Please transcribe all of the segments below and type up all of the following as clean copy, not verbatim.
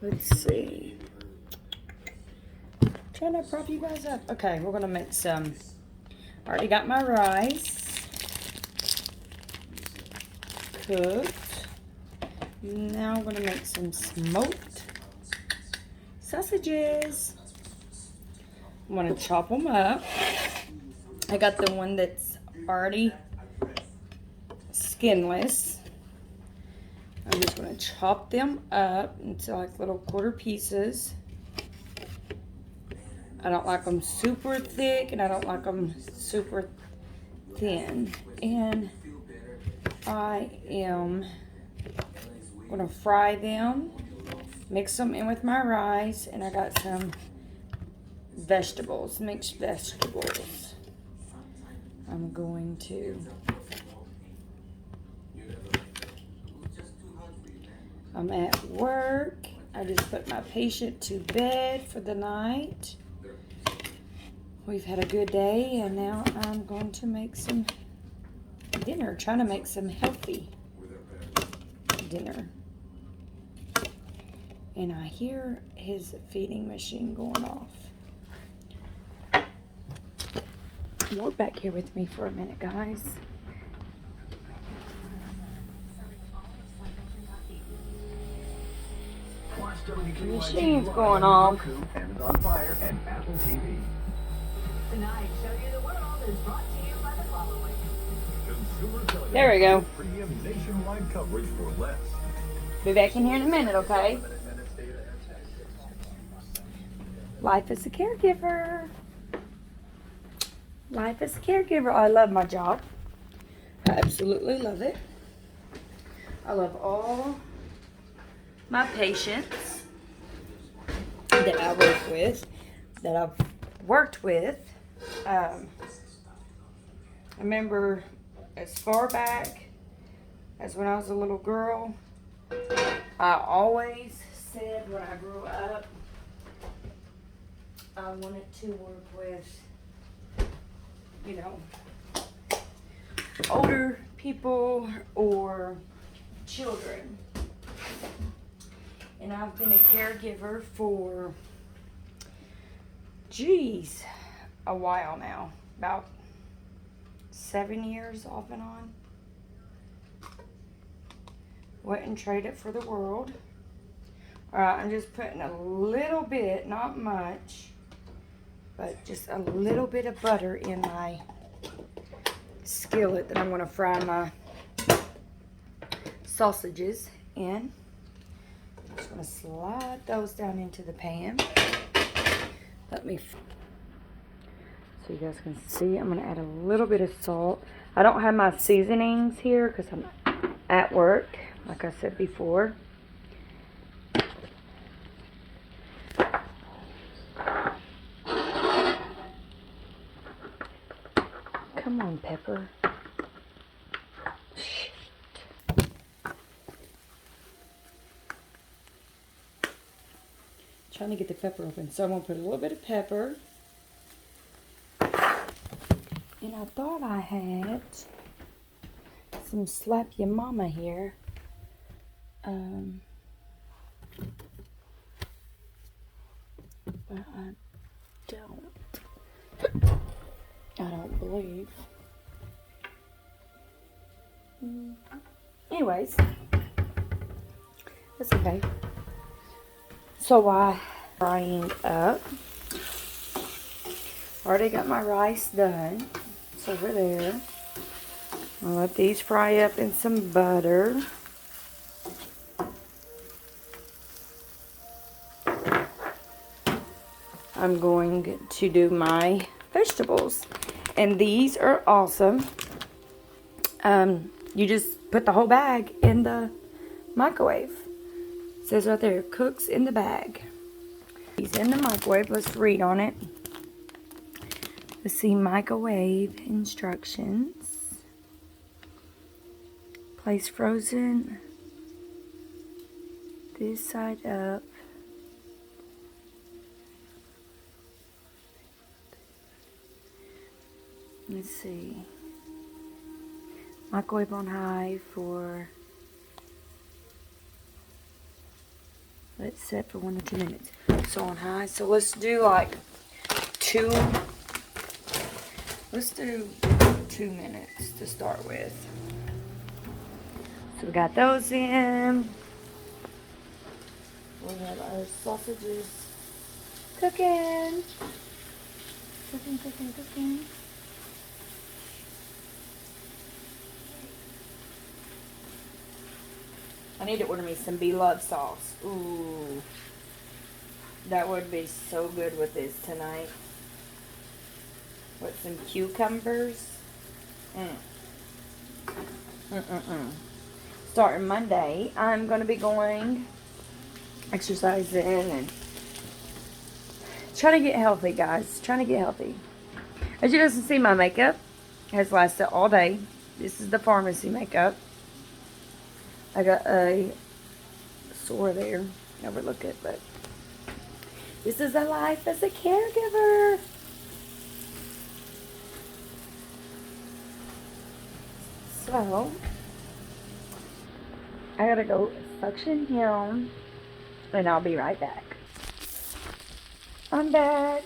Let's see. Trying to prop you guys up. Okay, we're gonna make some. Already got my rice cooked. Now I'm gonna make some smoked sausages. I'm gonna chop them up. I got the one that's already skinless. I'm just gonna chop them up into like little quarter pieces. I don't like them super thick and I don't like them super thin. And I am gonna fry them, mix them in with my rice, and I got some vegetables, mixed vegetables. I'm going to I'm at work. I just put my patient to bed for the night. We've had a good day, and now I'm going to make some dinner, trying to make some healthy dinner. And I hear his feeding machine going off. Walk back here with me for a minute, guys. The machine's going off. Amazon Fire and Apple TV. Tonight, Show You the World is brought to you by the following. There we go. Premium nationwide coverage for less. Be back in here in a minute, okay? Life as a caregiver. Life as a caregiver. I love my job. I absolutely love it. I love all my patients that I work with, that I've worked with. I remember as far back as when I was a little girl, I always said when I grew up, I wanted to work with, you know, older people or children. And I've been a caregiver for, geez, a while now. About 7 years off and on. Wouldn't trade it for the world. Alright, I'm just putting a little bit, not much, but just a little bit of butter in my skillet that I'm going to fry my sausages in. I'm just going to slide those down into the pan. Let me, so you guys can see, I'm going to add a little bit of salt. I don't have my seasonings here because I'm at work, like I said before. Come on, Pepper. Trying to get the pepper open. So I'm going to put a little bit of pepper. And I thought I had some Slap Your Mama here. But I don't believe. Anyways, that's okay. So I frying up. Already got my rice done. It's over there. I'll let these fry up in some butter. I'm going to do my vegetables. And these are awesome. You just put the whole bag in the microwave. It says right there, cooks in the bag. These in the microwave. Let's read on it. Let's see, microwave instructions. Place frozen this side up. Let's see. Microwave on high for Let it set for 1 to 2 minutes. So on high. So let's do like 2. Let's do 2 minutes to start with. So we got those in. We have our sausages cooking. Cooking. I need to order me some Beloved sauce. Ooh. That would be so good with this tonight. With some cucumbers. Starting Monday, I'm going to be going exercising and trying to get healthy, guys. Trying to get healthy. As you guys can see, my makeup has lasted all day. This is the pharmacy makeup. I got a sore there. Overlook it, but this is a life as a caregiver. So, I gotta go suction him, and I'll be right back. I'm back.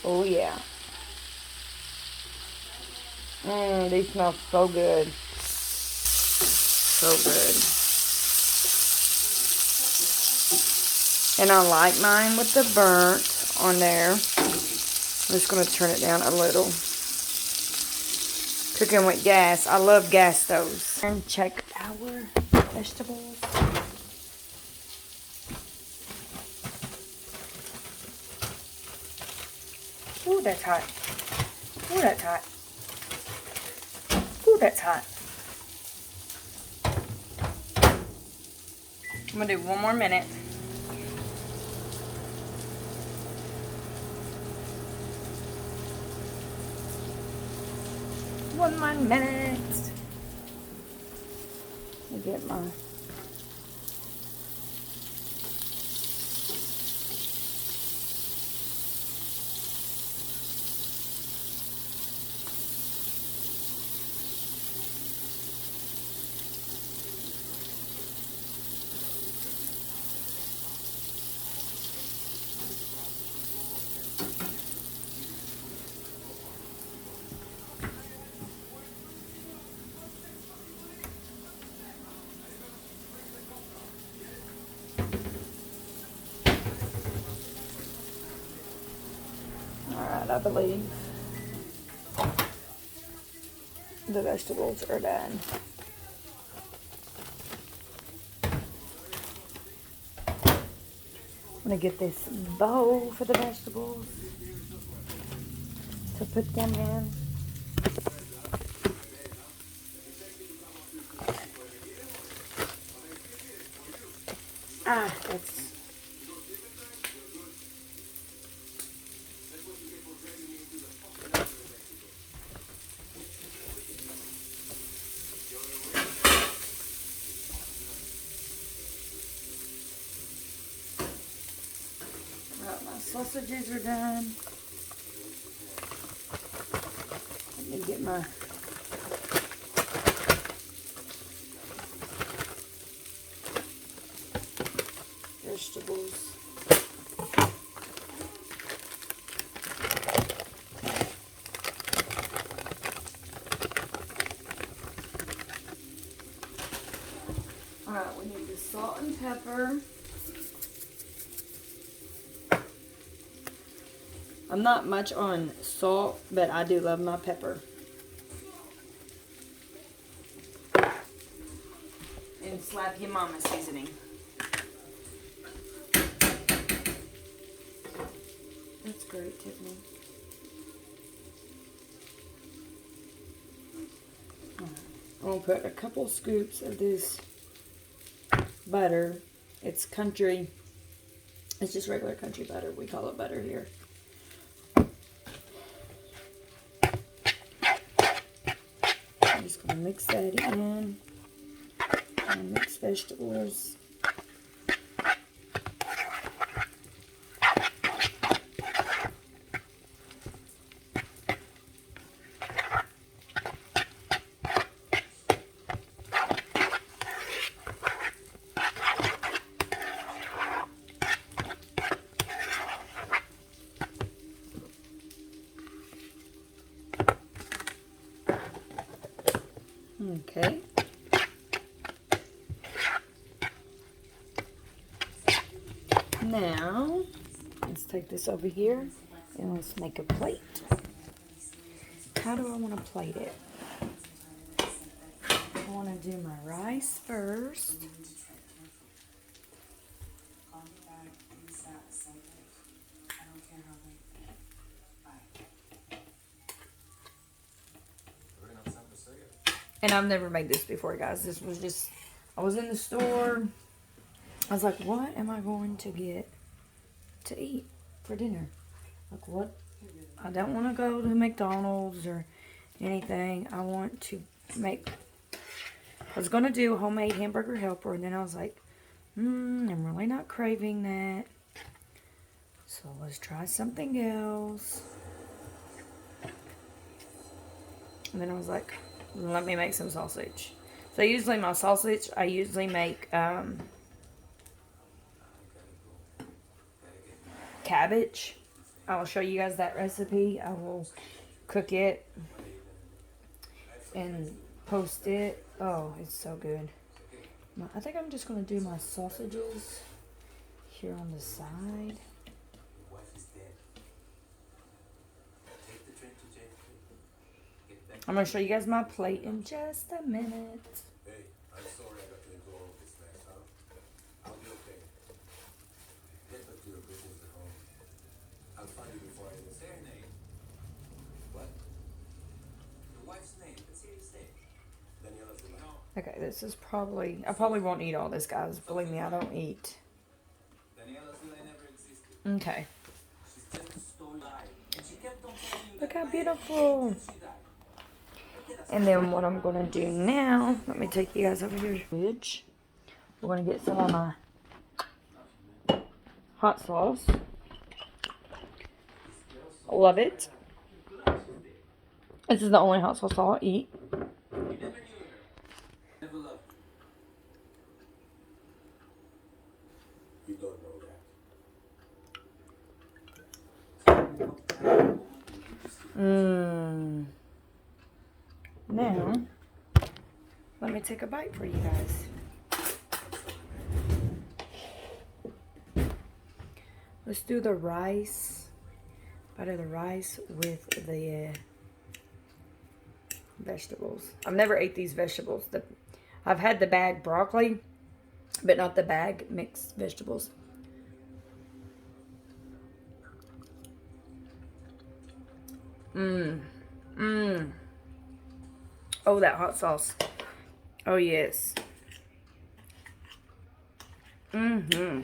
Oh yeah. These smell so good. So good. And I like mine with the burnt on there. I'm just going to turn it down a little. Cooking with gas. I love gas stoves. And check our vegetables. Ooh, that's hot. Ooh, that's hot. Ooh, that's hot. I'm going to do 1 more minute. One more minute. Let me get my I believe the vegetables are done. I'm going to get this bowl for the vegetables to put them in. That's... my sausages are done. Let me get my vegetables. Alright, we need the salt and pepper. I'm not much on salt, but I do love my pepper. And slap your mama seasoning. That's great, Tiffany. I'm going to put a couple scoops of this butter. It's country. It's just regular country butter. We call it butter here. I'm just going to mix that in. And mix vegetables. Okay. Now, let's take this over here and let's make a plate. How do I want to plate it? I want to do my rice first. And I've never made this before, guys. This was just, I was in the store. I was like, what am I going to get to eat for dinner? Like, what? I don't want to go to McDonald's or anything. I want to make, I was going to do a homemade hamburger helper. And then I was like, I'm really not craving that. So let's try something else. And then I was like, let me make some sausage. So usually my sausage, I usually make cabbage. I will show you guys that recipe. I will cook it and post it. Oh, it's so good. I think I'm just going to do my sausages here on the side. I'm going to show you guys my plate in just a minute. Hey, I'm sorry I got you into all of this mess, huh? I'll be okay. Get back to your business at home. I'll find you before I even say her name. What? Your wife's name. Let's hear you say. Daniela's the name. Okay, this is probably, I probably won't eat all this, guys. Believe me, I don't eat. Daniela's name never existed. Okay. She's just a stone lie. And she kept on telling you Look that how beautiful. she died. And then what I'm going to do now, let me take you guys over here to the fridge. We're going to get some of my hot sauce. I love it. This is the only hot sauce I'll eat. You never knew her. Never loved her. You don't know that. Now, let me take a bite for you guys. Let's do the rice. Butter the rice with the vegetables. I've never ate these vegetables. I've had the bag broccoli, but not the bag mixed vegetables. Oh, that hot sauce. Oh, yes. Mm-hmm.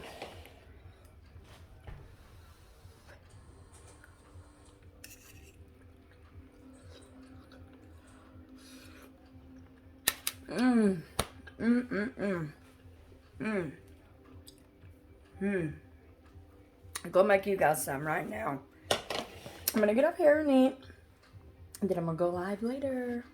I'm gonna make you guys some right now. I'm gonna get up here and eat. And then I'm gonna go live later.